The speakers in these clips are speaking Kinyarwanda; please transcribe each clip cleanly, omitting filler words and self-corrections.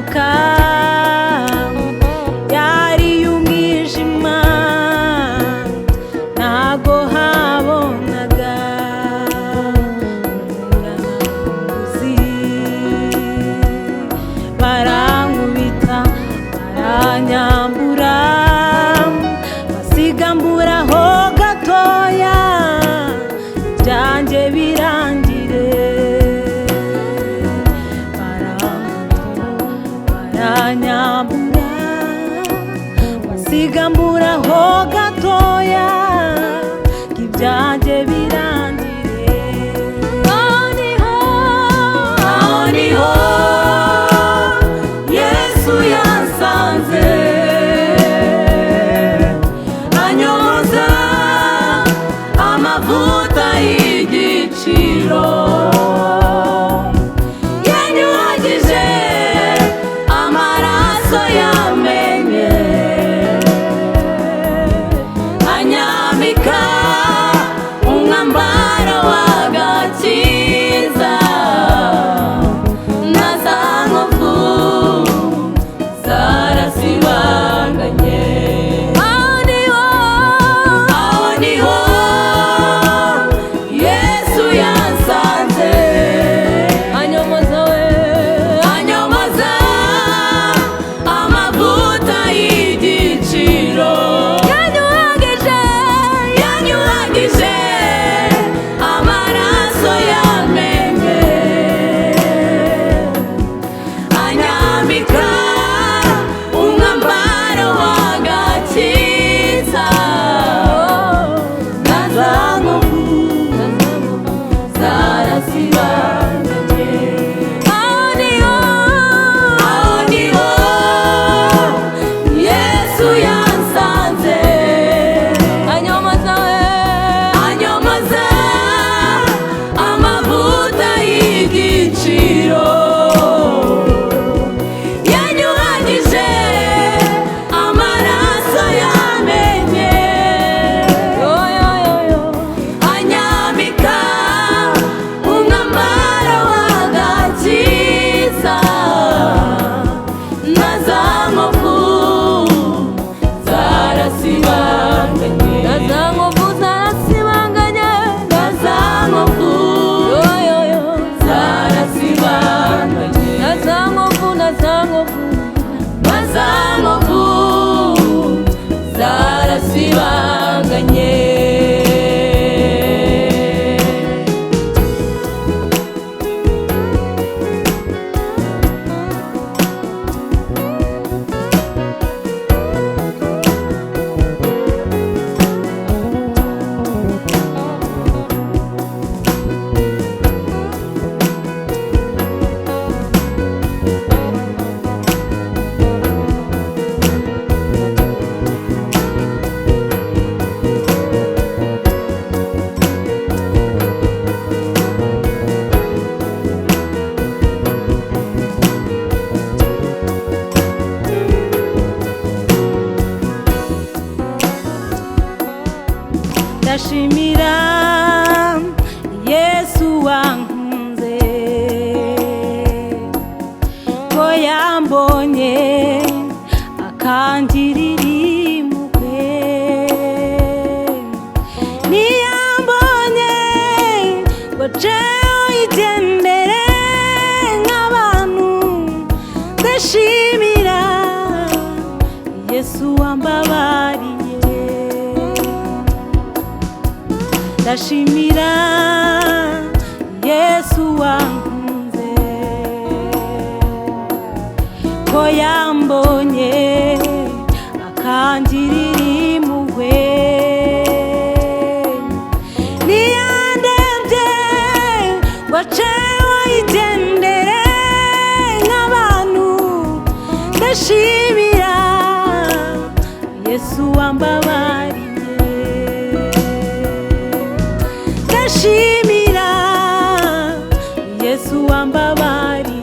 abibuka yari umwijima ntago habonaga umuzi barankubita baranyambura basigamburaho gatoya byanjye birangire baranyambura basigamburaho gatoya ibyanjye birangire aho niho Yesu yansanze anyoza amavuta y'igiciro yanyuhagije amaraso yamenye anyambika umwambaro w'agakiza na za nkovu zarasibanganye aho niho Yesu yansanze anyomoza amavuta y'igiciro yanyuhagije amaraso yamenye anyambika umwambaro w'agakiza na za nkovu zarasibanganye aho niho Yesu yansanze anyomoza amavuta y'igiciro yanyuhagije amaraso yamenye anyambika umwambaro w'agakiza na za nkovu zarasibanganye na za nkovu zarasibanganye na za nkovu zarasibanganye na za nkovu zarasibanganye ndashimira Yesu wankunze ko yambonye akangirira impuhwe ntiyambonye ngo jewe igendere nk'abantu ndashimira Yesu wambabariye ndashimira Yesu wankunze ko yambonye akangirira impuhwe ntiyandebye ngo acewe igendere nk'abantu ndashimira Yesu wambabariye ndashimira Yesu wambabariye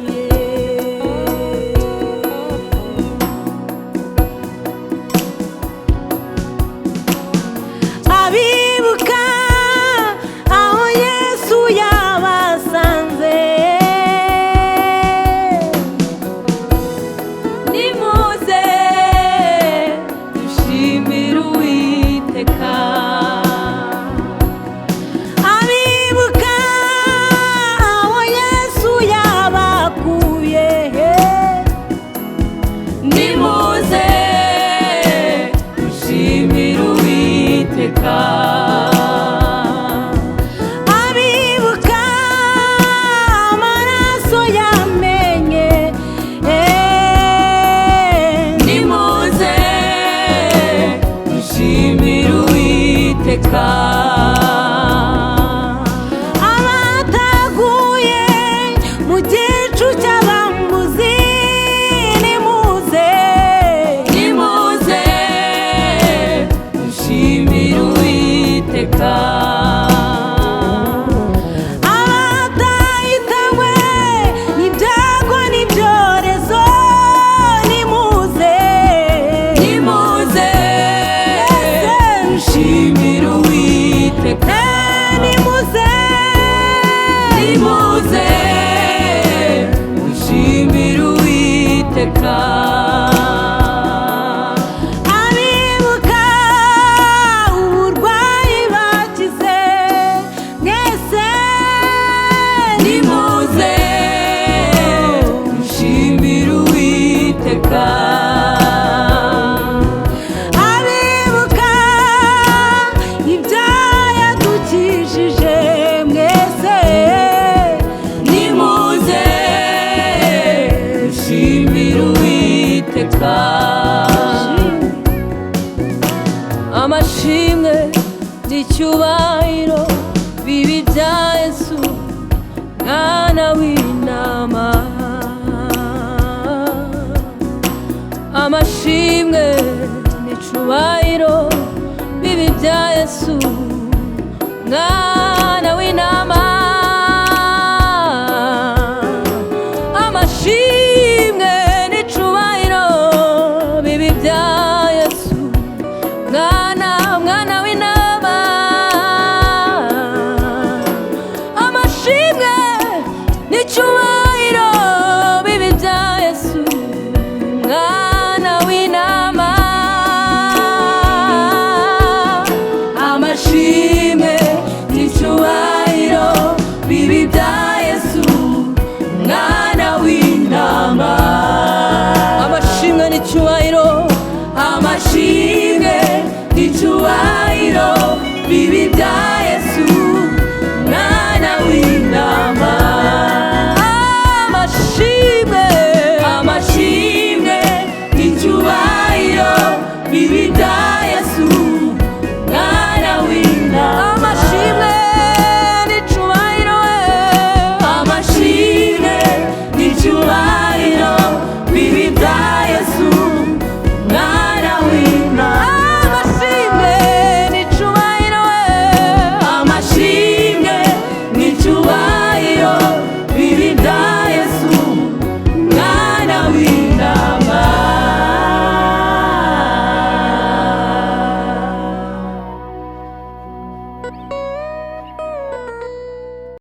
abibuka aho Yesu yabasanze uwiteka. Abibuka uburwayi bakize mwese nimuze dushimire uwiteka. Abibuka ibyo yadukijije mwese nimuze dushimire uwiteka. Amashimwe n'icyubahiro bibi bya Yesu mwana w'intama. Amashimwe n'icyubahiro bibi bya Yesu mwana w'intama. Amashimwe n'icyubahiro bibi bya Yesu mwana w'intama. Amashimwe n'icyubahiro bibi bya Yesu mwana w'intama. Amashimwe n'icyubahiro bibi bya Yesu mwana w'intama. Amashimwe n'icyubahiro, amashimwe n'icyubahiro bibi bya Yesu mwana w'intama. Amashimwe, amashimwe n'icyubahiro bibi bya Yesu mwana w'intama. Amashimwe n'icyubahiro, amashimwe n'icyubahiro bibi bya Yesu mwana w'intama. Amashimwe n'icyubahiro, amashimwe n'icyubahiro bibi bya Yesu mwana w'intama.